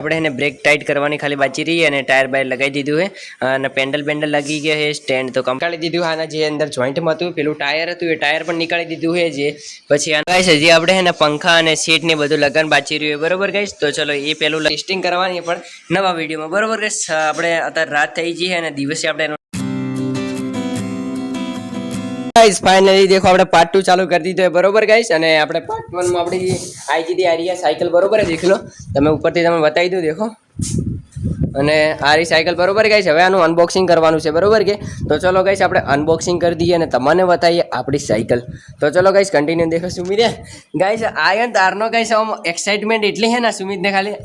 આપણે એને બ્રેક ટાइट કરવાની ખાલી બાકી રહી અને ટાયર બાયર લગાવી દીધું છે અને પેન્ડલ લાગી ગયા છે સ્ટેન્ડ તો કંકાળી દીધું આના જે અંદર જોઈન્ટમાં હતું પેલું ટાયર હતું એ ટાયર પણ નીકાળી દીધું છે જે પછી ગાઈસ હજી આપણે એને પંખા અને સીટ ને બધું લગાવવાનું બાકી રહ્યું બરોબર ગાઈસ તો ચલો એ પેલું ટેસ્ટિંગ કરવાની પણ નવા વિડીયોમાં બરોબર ગાઈસ આપણે અત્યારે રાત થઈ ગઈ છે અને દિવસે આપણે गाइस फाइनली देखो આપણે પાર્ટ 2 ચાલુ કરી દીધો છે બરોબર ગાइस અને આપણે પાર્ટ 1 માં આપણી આઈજીડી આરિયા સાયકલ બરોબર છે દેખ લો તમે ઉપરથી તમને બતાવી દઉં દેખો અને આરી સાયકલ બરોબર ગાइस હવે આનું અનબોક્સિંગ કરવાનું છે બરોબર કે તો ચલો ગાइस આપણે અનબોક્સિંગ કરી દઈએ અને તમને બતાવીએ આપણી સાયકલ તો ચલો ગાइस કન્ટિન્યુ देखो સુમિત गाइस આયન તારનો ગાइस આમ એક્સાઇટમેન્ટ એટલી છે ને સુમિત ને ખાલી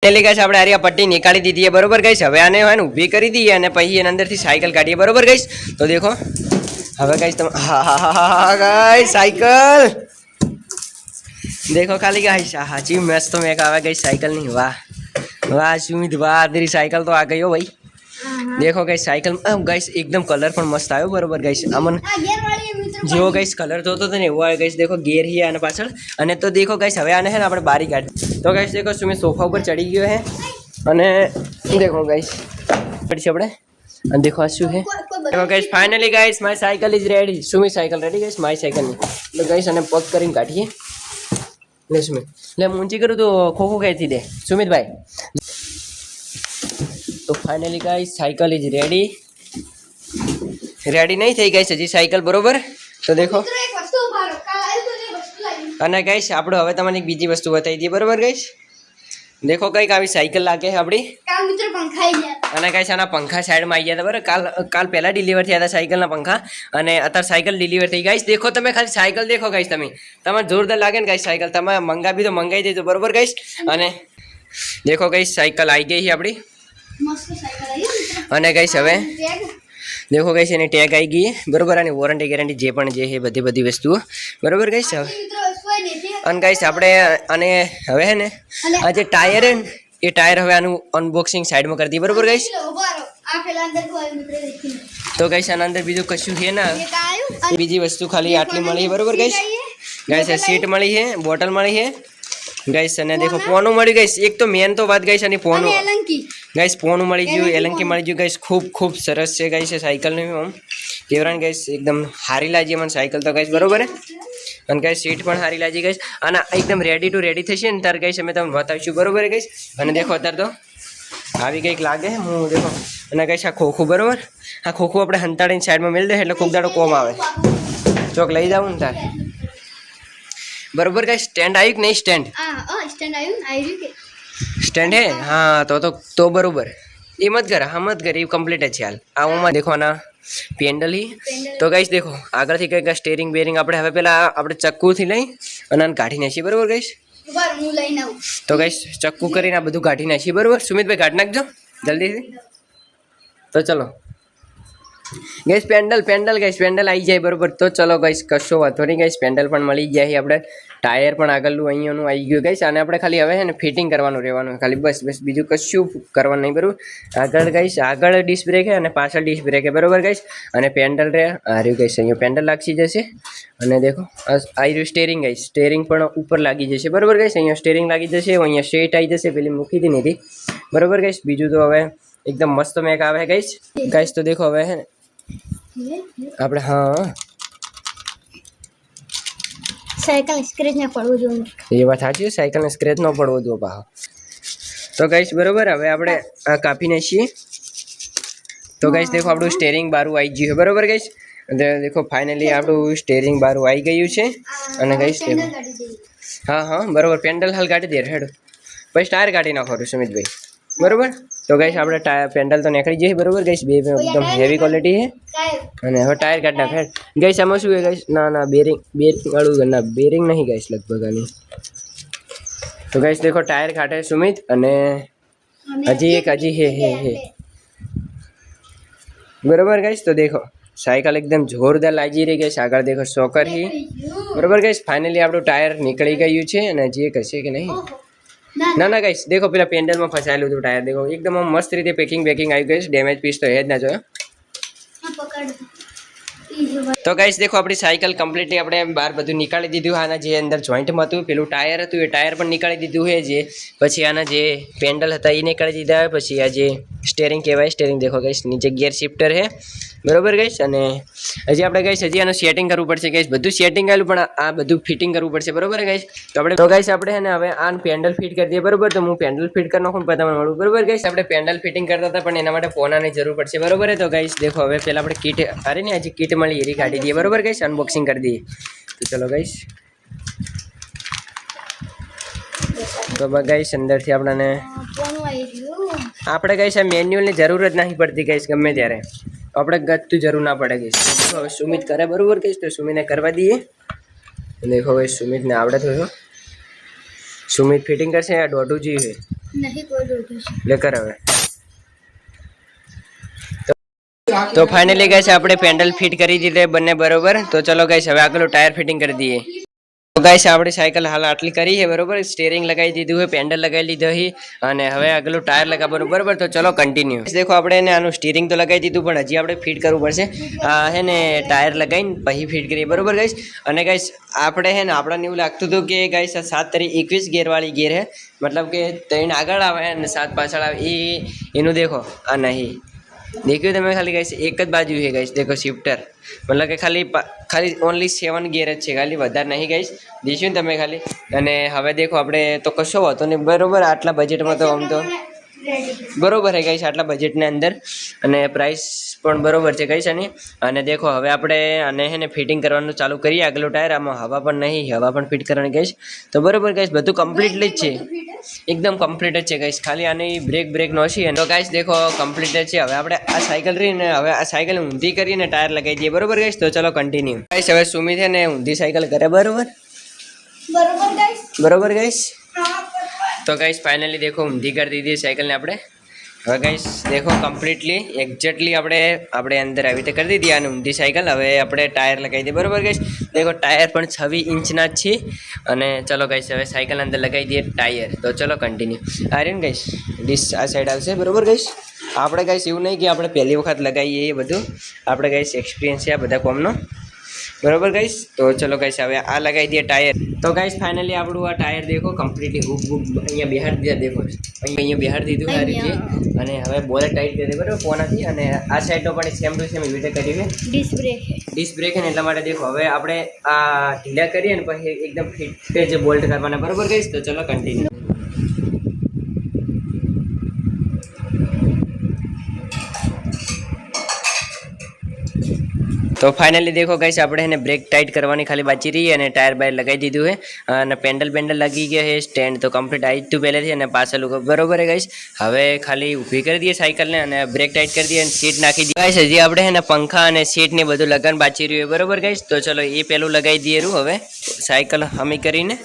પેલી ગાइस આપણે આરિયા પટ્ટી નીકાળી દીધી છે બરોબર गाइस હવે આને હે ને ઊભી કરી દઈએ અને પછી એના અંદરથી સાયકલ કાઢીએ બરોબર गाइस તો देखो હવે गाइस तुम हाँ गाइस साइकिल देखो खाली गाइस हाँ जी मस्त तो मैं कहा गाइस साइकिल नहीं वाह वाह सुमित वाह तेरी साइकिल तो आ गई हो भाई देखो गाइस साइकिल गाइस एकदम कलर पण मस्त आयो बरोबर गाइस अमन जो गाइस कलर तो ने वो आयो गाइस देखो गेर ही आने पाछळ અને તો देखो गाइस હવે આને હે ને આપણે બારી કાઢી તો गाइस देखो सुमित सोफा ઉપર ચડી ગયો હે અને देखो गाइस પડી આપણે અને देखो આ શું હે देखो guys finally guys my cycle is ready Sumit cycle ready guys my cycle नहीं तो गाइस અને પગ કરીને કાઢીએ લે સુમિત લે મૂંચી કરું તો ખોખો ખેંચી દે સુમિત ભાઈ तो finally guys cycle is ready ready नहीं थी गाइस हजी साइकिल बरोबर तो देखो અને गाइस આપણે હવે તમને એક બીજી વસ્તુ બતાવી દઈએ બરોબર गाइस देखो कई આવી સાયકલ લાગે છે આપડી કાલ મિત્રો પંખા આવી ગયા અને ગાઈસ આના પંખા સાઈડ માં આવી ગયા હતા બરાબર કાલ પહેલા ડિલિવર થયા હતા સાયકલ ના પંખા અને અત્યારે સાયકલ ડિલિવર થઈ ગાઈસ देखो તમે ખાલી સાયકલ देखो गाइस તમે જોરદાર લાગે ને ગાઈસ સાયકલ તમે મંગાવી તો મંગાવી દેજો બરોબર गाइस અને देखो गाइस साइकिल आई गई है આપડી મસ્ત સાયકલ આવી અને गाइस હવે देखो गाइस એની ટેગ આવી ગઈ બરોબર અને વોરંટી ગેરંટી જે પણ જે છે બધી વસ્તુઓ બરોબર गाइस હવે અને गाइस આપણે અને હવે હે ને આ જે ટાયર હે એ ટાયર હવે આનું અનબોક્સિંગ સાઈડ માં કરી દી બરોબર गाइस આ પેલા અંદર કોઈ મિત્ર દેખી તો गाइस આના અંદર બીજું કશું છે ના બીજી વસ્તુ ખાલી આટલી મળી બરોબર गाइस गाइस આ સીટ મળી છે બોટલ મળી છે गाइस અને देखो પોનું મળી गाइस એક તો મેન તો વાત गाइस અને પોનું गाइस પોનું મળી ગયું એલંકી મળી ગયું गाइस ખૂબ સરસ છે गाइस સાયકલ નું આમ કેવરાન गाइस એકદમ હારી લાગી મને સાયકલ તો गाइस બરોબર હે અને गाइस सीट પણ હારી લાગી गाइस અને એકદમ રેડી ટુ રેડી થશે ને તાર गाइस અમે તમને બતાવીશું બરોબર गाइस અને देखो અત્યારે તો આવી કઈક લાગે હું देखो અને गाइस આ ખોખું બરોબર આ ખોખું આપણે હંતાડીને સાઈડમાં મેલ દે એટલે ખૂબ દાડો કોમ આવે ચોક લઈ જાવ ને તાર बरोबर गाइस स्टैंड आयु नहीं स्टैंड स्टैंड आयु के स्टैंड है हाँ तो बरोबर ये मत कर हाँ मत कर ये कंप्लीट है चाल आऊँ देखो ना पेंडल ही तो गाइस देखो आगे थी कई स्टेरिंग बेरिंग આપણે હવે પેલા આપણે ચક્કુ થી લઈ અને કાઢી નાખી બરોબર गाइस હું લઈને આવું તો गाइस ચક્કુ કરીને આ બધું કાઢી નાખી બરોબર સુમિતભાઈ કાઢ નાખજો જલ્દીથી તો ચલો गाइस पेंडल गाइस पेंडल आई जाए बरोबर तो चलो गाइस कशो वांधो नहीं गाइस पेंडल पण मळी गया है આપણે टायर पण આગળનું અહીંયાનું આવી ગયું गाइस આને આપણે ખાલી હવે હે ને ફિટિંગ કરવાનું રહેવાનું ખાલી બસ બીજું કશું કરવાનું નહીં બરોબર આગળ गाइस આગળ ડિસ્ક બ્રેક છે અને પાછળ ડિસ્ક બ્રેક છે બરોબર गाइस અને પેન્ડલ રે આ રહ્યું गाइस અહીંયા પેન્ડલ લાગી જશે અને देखो આ રહ્યું સ્ટીering गाइस સ્ટીering પણ ઉપર લાગી જશે બરોબર गाइस અહીંયા સ્ટીering લાગી જશે અહીંયા સીટ આવી જશે પેલી મૂકી દી નથી બરોબર गाइस બીજું તો હવે एकदम मस्त મેક આવે है गाइस तो देखो હવે હે આપણે हाँ साइकिल स्क्रैच ना પડવો જોઈએ ये बात સાચી साइकिल स्क्रैच न પડવો જોઈએ પાહો तो गाइस बरोबर હવે આપણે આ કાપી નાખીએ तो गाइस देखो આપણું સ્ટીering બારું આવી ગયું છે બરોબર गाइस देखो फाइनली આપણું સ્ટીering બારું આવી ગયું છે અને गाइस हाँ हाँ बरोबर पेंडल हाल કાઢી દે હેડ પછી ટાયર કાઢી નાખો સુમિતભાઈ बरोबर तो गाइस આપણે ટાયર પેન્ડલ તો નીકળી જશે બરોબર गाइस બે એકદમ હેવી ક્વોલિટી છે અને હવે ટાયર કાઢ નાખ गाइस આમાં શું છે गाइस ના બેરિંગ વાળું ના બેરિંગ નહીં गाइस લગભગ આની तो गाइस देखो ટાયર કાઢે સુમિત અને હજી હે बरोबर गाइस तो देखो साइकिल एकदम जोरदार लागी रही गाइस આગળ देखो શોકર ही बरोबर गाइस फाइनली આપણું ટાયર નીકળી ગયું છે અને જે કશે કે નહીં ना गाइस देखो पेला पेंडल में फसायेलू तो टायर देखो एकदम मस्त रीते पेकिंग आई गई डैमेज पीस तो है ज ना जो તો ગાઈસ દેખો આપણી સાયકલ કમ્પ્લીટલી આપણે બહાર બધું નીકાળી દીધું. આના જે અંદર જોઈન્ટમાં હતું પેલું ટાયર હતું એ ટાયર પણ નીકાળી દીધું છે. જે પછી આના જે પેન્ડલ હતા એ નીકાળી દીધા. પછી આ જે સ્ટેરિંગ કહેવાય, સ્ટેરિંગ દેખો ગાઈસ, નીચે ગિયર શિફ્ટર છે બરોબર ગાઈસ. અને હજી આપણે ગાઈસ હજી આનું સેટિંગ કરવું પડશે ગાઈસ. બધું સેટિંગ આવેલું પણ આ બધું ફિટિંગ કરવું પડશે બરોબર ગાઈસ. તો ગાઈસ આપણે છે ને હવે આન પેન્ડલ ફિટ કરી દઈએ બરોબર. તો હું પેન્ડલ ફિટ કરી નાખું પછી તમને મળું બરોબર ગાઈસ. આપણે પેન્ડલ ફિટિંગ કરતા હતા પણ એના માટે પોનાની જરૂર પડશે બરોબર. તો ગાઈસ દેખો હવે પહેલા આપણે કીટ અરે ને હજી કીટ મળી એરી કાઢી દઈએ બરોબર ગાઈસ. અનબોક્સિંગ કરી દઈએ. તો ચલો ગાઈસ. તો ગાઈસ અંદરથી આપણને આપણે ગાઈસ આ મેન્યુઅલની જરૂર જ નહીં પડતી ગાઈસ. ગમે ત્યારે આપણે ગતું જરૂર ના પડે ગાઈસ. હવે સુમિત કરે બરોબર ગાઈસ. તો સુમિતને કરવા દઈએ. દેખો ગાઈસ સુમિતને આવડે થયો. સુમિત ફિટિંગ કરશે. આ દોઢું જી છે નહીં કોઈ દોઢું છે. લે કર હવે. તો ફાઇનલી ગાઈસ આપણે પેન્ડલ ફિટ કરી દીધે બંને બરોબર. તો ચલો ગાઈસ હવે આગળ ટાયર ફિટિંગ કરી દઈએ. તો ગાઈસ આપણી સાયકલ હાલ આટલી કરી છે બરોબર. સ્ટેરિંગ લગાવી દીધું છે, પેન્ડલ લગાવી લીધો છે અને હવે આગળ ટાયર લગાવવાનું બરોબર. તો ચલો કન્ટિન્યુ. દેખો આપણે એને આનું સ્ટીરિંગ તો લગાવી દીધું પણ હજી આપણે ફિટ કરવું પડશે. આ હે ને ટાયર લગાવીને પછી ફિટ કરીએ બરોબર ગાઈસ. અને ગાઈસ આપણે હે ને આપણને એવું લાગતું હતું કે ગાઈસ આ 7-21 ગેરવાળી ગેર હે, મતલબ કે 3 આગળ આવે અને 7 પાછળ આવે. એનું દેખો આ નહીં દેખ્યું તમે ખાલી ગાઈસ એક જ બાજુ છે ગાઈસ. દેખો શિફ્ટર મતલબ કે ખાલી ઓનલી 7 ગિયર જ છે, ખાલી વધારે નહીં ગાઈસ. દેખ્યું ને તમે ખાલી. અને હવે દેખો આપણે તો કશો હતો નહીં બરોબર. આટલા બજેટમાં તો આમ તો બરોબર છે ગાઈસ, આટલા બજેટની અંદર. અને પ્રાઇસ પણ બરોબર છે ગાઈસ આની. અને દેખો હવે આપણે આને હે ને ફિટિંગ કરવાનું ચાલુ કરીએ. આગલું ટાયર આમાં હવા પણ નહીં, હવા પણ ફિટ કરવાની ગાઈસ. તો બરોબર ગાઈસ બધું કમ્પ્લીટલી જ છે, એકદમ કમ્પ્લીટ જ છે ગાઈસ. ખાલી આની બ્રેક નો છે. તો ગાઈસ દેખો કમ્પ્લીટ જ છે. હવે આપણે આ સાયકલ રહીને હવે આ સાયકલ ઊંધી કરીને ટાયર લગાવી દઈએ બરોબર ગાઈસ. તો ચલો કન્ટિન્યુ. ગાઈસ હવે સુમિત છે ને ઊંધી સાયકલ કરે બરોબર બરોબર ગાઈસ. તો ગાઈસ ફાઇનલી દેખો ઊંધી કરી દીધી સાયકલને આપણે. હવે ગાઈસ દેખો કમ્પ્લીટલી એક્ઝેક્ટલી આપણે અંદર આવી રીતે કરી દીધી આની ઊંધી સાયકલ. હવે આપણે ટાયર લગાવી દઈએ બરોબર ગાઈસ. દેખો ટાયર પણ 26 ઇંચના જ છે. અને ચલો ગાઈસ હવે સાયકલ અંદર લગાવી દઈએ ટાયર. તો ચલો કન્ટિન્યુ. આ રહ્યું ને ગાઈસ ડીશ આ સાઈડ આવશે બરોબર ગાઈસ. આપણે ગાઈસ એવું નહીં કે આપણે પહેલી વખત લગાવીએ એ બધું. આપણે ગાઈસ એક્સપિરિયન્સ છે આ બધા કોમનો બરોબર ગાઈસ. તો ચલો ગાઈસ હવે આ લગાવી દઈએ ટાયર. તો ગાઈસ ફાઇનલી આપણું આ ટાયર દેખો કમ્પ્લીટલી હુક અહીંયા બેહાડી દીધા. દેખો અહીંયા બેહાડી દીધું આ રીતે. અને હવે બોલે ટાઈટ કરી દે બરોબર કોનાથી. અને આ સાઈડનો પણ સેમ ટુ સેમ એવી રીતે કર્યું છે. ડિસ્ક બ્રેક છે ને એટલા માટે દેખો હવે આપણે આ ઢીલા કરીએ ને પછી એકદમ ફિટ જે બોલ્ટ કરવાના બરોબર ગાઈસ. તો ચલો કન્ટિન્યુ. તો ફાઇનલી દેખો ગાઈસ આપણે એને બ્રેક ટાઈટ કરવાની ખાલી બાકી રહી. અને ટાયર બાયર લગાવી દીધું છે. અને પેન્ડલ લાગી ગયા છે. સ્ટેન્ડ તો કમ્પ્લીટ આવી જ તું પહેલેથી. અને પાછળ બરોબર છે ગાઈસ. હવે ખાલી ઊભી કરી દઈએ સાયકલને અને બ્રેક ટાઈટ કરી દઈએ અને સીટ નાખી દઈએ ગાઈસ. હજી આપણે એને પંખા અને સીટ ને બધું લગાવવાનું બાકી રહ્યું બરોબર ગાઈસ. તો ચલો એ પેલું લગાવી દઈએ હવે સાયકલ હમી કરીને.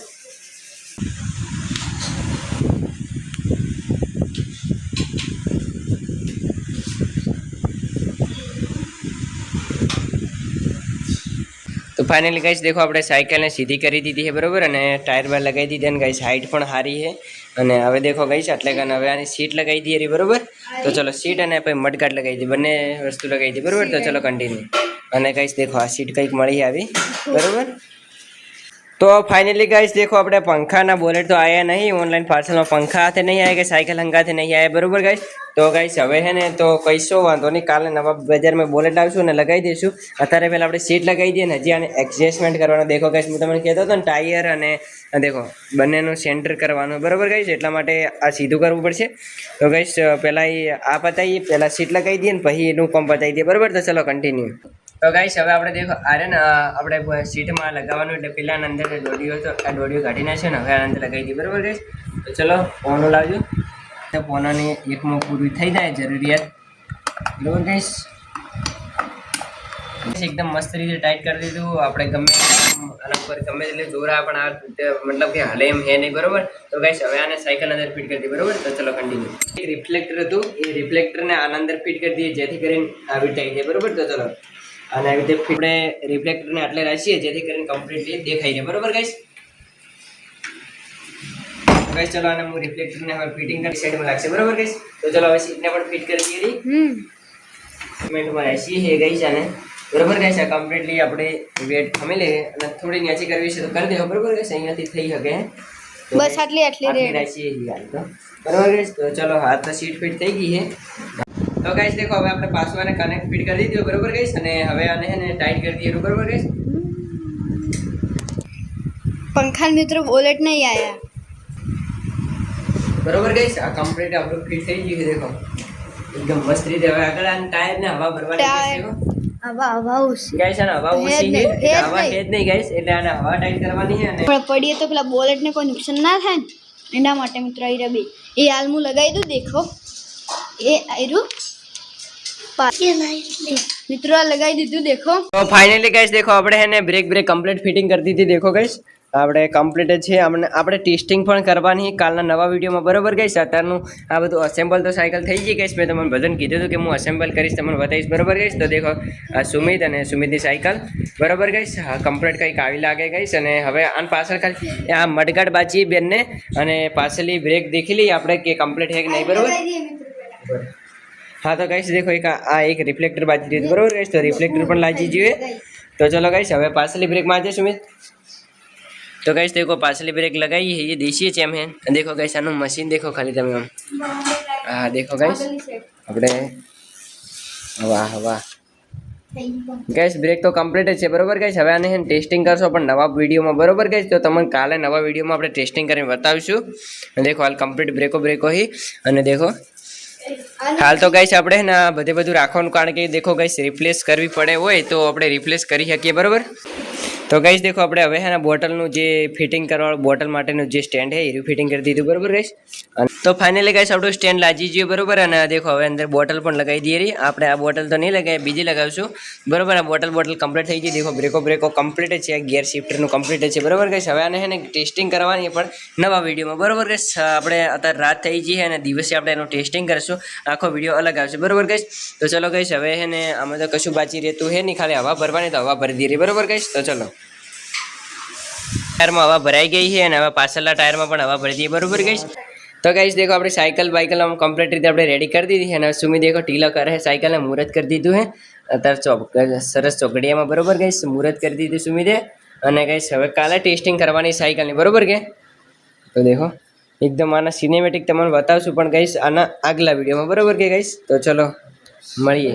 તો ફાઇનલી ગાઈસ દેખો આપણે સાયકલને સીધી કરી દીધી છે બરોબર. અને ટાયર બાર લગાવી દીધી. અને ગાઈસ હાઇટ પણ સારી છે. અને હવે દેખો ગાઈસ એટલે કે હવે આની સીટ લગાવી દઈએ રહી બરોબર. તો ચલો સીટ અને પછી મડગાટ લગાવી દઈએ, બંને વસ્તુ લગાવી દઈએ બરોબર. તો ચલો કન્ટિન્યુ. અને ગાઈસ દેખો આ સીટ કંઈક મળી આવી બરોબર. તો ફાઇનલી ગાઈસ દેખો આપણે પંખાના બોલેટ તો આવ્યા નહીં. ઓનલાઈન પાર્સલમાં પંખા હાથે નહીં આવ્યા કે સાયકલ હંગાથે નહીં આવ્યા બરોબર ગાઈસ. તો ગાઈસ હવે છે ને તો કહીશો વાંધો નહીં, કાલે નવા બજારમાં બોલેટ આવશું ને લગાવી દઈશું. અત્યારે પહેલાં આપણે સીટ લગાવી દઈએ ને હજી આને એડજસ્ટમેન્ટ કરવાનું. દેખો ગાઈસ હું તમને કહેતો હતો ને ટાયર અને દેખો બંનેનું સેન્ટર કરવાનું બરોબર ગાઈસ. એટલા માટે આ સીધું કરવું પડશે. તો ગાઈસ પહેલાં આ પતાવીએ, પહેલાં સીટ લગાવી દઈએ ને પછી એનું કામ પતાવી દઈએ બરોબર. તો ચલો કન્ટિન્યુ. તો ગાઈસ હવે આપણે દેખો આરે ને આપણે સીટમાં લગાવવાનું એટલે પેલા અંદર દોડીઓ તો આ દોડીઓ કાઢી નાખશે ને હવે આ અંદર લગાવી દઈએ બરોબર ગાઈસ. તો ચલો પોનો લાવજો. તો પોનાની એકમાં પૂરી થઈ જાય જરૂરિયાત બરોબર ગાઈસ. એકદમ મસ્ત રીતે ટાઈટ કરી દીધું આપણે. ગમે આના ઉપર ગમે એટલે જોરા પણ આ મતલબ કે હાલે એમ હે નહીં બરોબર. તો ગાઈસ હવે આને સાયકલ અંદર ફિટ કરી દઈએ બરોબર. તો ચલો કન્ટિન્યુ. એક રિફ્લેક્ટર હતું એ રિફ્લેક્ટરને આના અંદર ફિટ કરી દઈએ જેથી કરીને આવી ટાઈટ જાય બરોબર. તો ચલો અને આવી રીતે આપણે રિફ્લેક્ટરને આટલે રાખીએ જેથી કરીને કમ્પ્લીટલી દેખાઈ જાય બરોબર ગાઈસ. ગાઈસ ચલો આને હું રિફ્લેક્ટરને હવે ફિટિંગ કરી સાઈડમાં લાગશે બરોબર ગાઈસ. તો ચલો હવે સીટને પણ ફિટ કરી દઈએ. કમેન્ટમાં રાખીએ હે ગાઈસ આને બરોબર ગાઈસ આ કમ્પ્લીટલી આપણે વેટ ખમી લઈએ અને થોડી ન્યાચી કરવી છે તો કરી દેવો બરોબર ગાઈસ અહીંયાથી થઈ શકે તો બસ આટલી રેડી રાશિ તો બરોબર ગાઈસ તો ચલો હાથ તો સીટ ફિટ થઈ ગઈ છે તો ગાઈસ દેખો હવે આપણે પાસવાને કનેક્ટ ફિટ કરી દીધું બરોબર ગાઈસ અને હવે આને હે ને ટાઈટ કરી દઈએ બરોબર ગાઈસ पंखा મિત્રો બોલેટ નહીં આયા બરોબર ગાઈસ આ કમ્પ્લીટ આપણું ફિટ થઈ ગયું છે દેખો એકદમ મસ્ત રીતે હવે આગળ આને ટાયર ને હવા ભરવાની છે હવા ઓછી ગાઈસ આને હવા ઓછી છે એટલે હવા છે જ નહીં ગાઈસ એટલે આને હવા ટાઈટ કરવાની છે અને પણ પડીએ તો પેલા બોલેટ ને કોઈ નુકસાન ના થાય ને એના માટે મિત્રો આઈ રબી એ હાલ હું લગાવી દઉં દેખો એ આયરું મિત્રો આ લગાવી દીધું દેખો તો ફાઇનલી ગાઈસ દેખો આપણે હે ને બ્રેક કમ્પ્લીટ ફિટિંગ કરી દીધી દેખો ગાઈસ આપણે કમ્પ્લીટ જ છે આપણે ટેસ્ટિંગ પણ કરવાની કાલના નવા વિડીયોમાં બરોબર ગાઈસ અત્યારનું આ બધું અસેમ્બલ તો સાયકલ થઈ ગઈ ગાઈસ મેં તમને બધાને કીધું હતું કે હું અસેમ્બલ કરીશ તમને બતાવીશ બરોબર ગાઈસ તો દેખો આ સુમિત અને સુમિતની સાયકલ બરોબર ગાઈસ હા કમ્પ્લીટ કંઈક આવી લાગે ગાઈસ અને હવે આન પાછળ ખાલી આ મડગાડ બાજી બેનને અને પાછળની બ્રેક દેખી લઈએ આપણે કે કમ્પ્લીટ છે કે નહીં બરોબર हाँ तो गाइस देखो एक एक रिफ्लेक्टर बाजी रही बराबर गाइस तो रिफ्लेक्टर पर लाजी જોઈએ तो चलो गाइस હવે પાછલી બ્રેક માં આજે સુમિત तो गाइस देखो पाछली ब्रेक लगाई है ये देसी चैम है देखो गाइस આનું મશીન देखो ખાલી તમે આમ હા देखो गाइस આપણે વાહ વાહ गाइस ब्रेक तो कम्प्लीट છે બરોબર गाइस હવે આને ટેસ્ટિંગ કરશો પણ નવા વિડિયોમાં બરોબર गाइस તો તમને કાલે નવા વિડિયોમાં આપણે ટેસ્ટિંગ કરીને બતાવીશું देखो હાલ કમ્પ્લીટ બ્રેકો હી અને देखो हाल तो गाइस આપણે ને બધે બધું રાખવાનું કારણ કે देखो गाइस રિપ્લેસ કરવી પડે હોય તો આપણે રિપ્લેસ કરી શકીએ બરોબર तो गाइस देखो આપણે હવે હે ને બોટલનું જે ફિટિંગ કરવાવાળું બોટલ માટેનું જે સ્ટેન્ડ છે એ ફિટિંગ કરી દીધું બરોબર ગાइस તો ફાઇનલી ગાइस આપણું સ્ટેન્ડ લાગી ગયું બરોબર અને देखो હવે અંદર બોટલ પણ લગાવી દઈએ રહી આપણે આ બોટલ તો નહીં લગાવી બીજી લગાવશું બરોબર આ બોટલ કમ્પ્લીટ થઈ ગઈ देखो બ્રેકો કમ્પ્લીટ છે ગિયર શિફ્ટરનું કમ્પ્લીટ છે બરોબર ગાइस હવે આને હે ને ટેસ્ટિંગ કરવાની પણ નવા વિડીયોમાં બરોબર ગાइस આપણે અત્યારે રાત થઈ ગઈ છે અને દિવસે આપણે એનું ટેસ્ટિંગ કરશું આખો વિડીયો અલગ આવશે બરોબર ગાइस તો ચલો ગાइस હવે હે ને આમાં તો કશું બાકી રહેતું હે નહીં ખાલી હવા ભરવાની તો હવા ભરી દઈએ બરોબર ગાइस તો ચલો टायर में हवा भराई गई है और पाछला टायर में हवा भरी दी बराबर गाइस तो गाइस देखो अपनी साइकिल बाइकल हम कम्प्लीट रीते अपने रेडी कर दी थी है सुमी देखो टीला करे है साइकिल ने मुहूर्त कर दीधुं है अत्यारे सरस चौकड़िया में बराबर गाइस मुहूर्त कर दीधुं सुमिते अने गाइस हवे काले टेस्टिंग करवानी साइकिल ने बराबर के तो देखो एकदम आना सिनेमेटिक तमने बतावशुं पण गाइस आना आगला विडियो में बराबर के गाइस तो चलो મળીએ।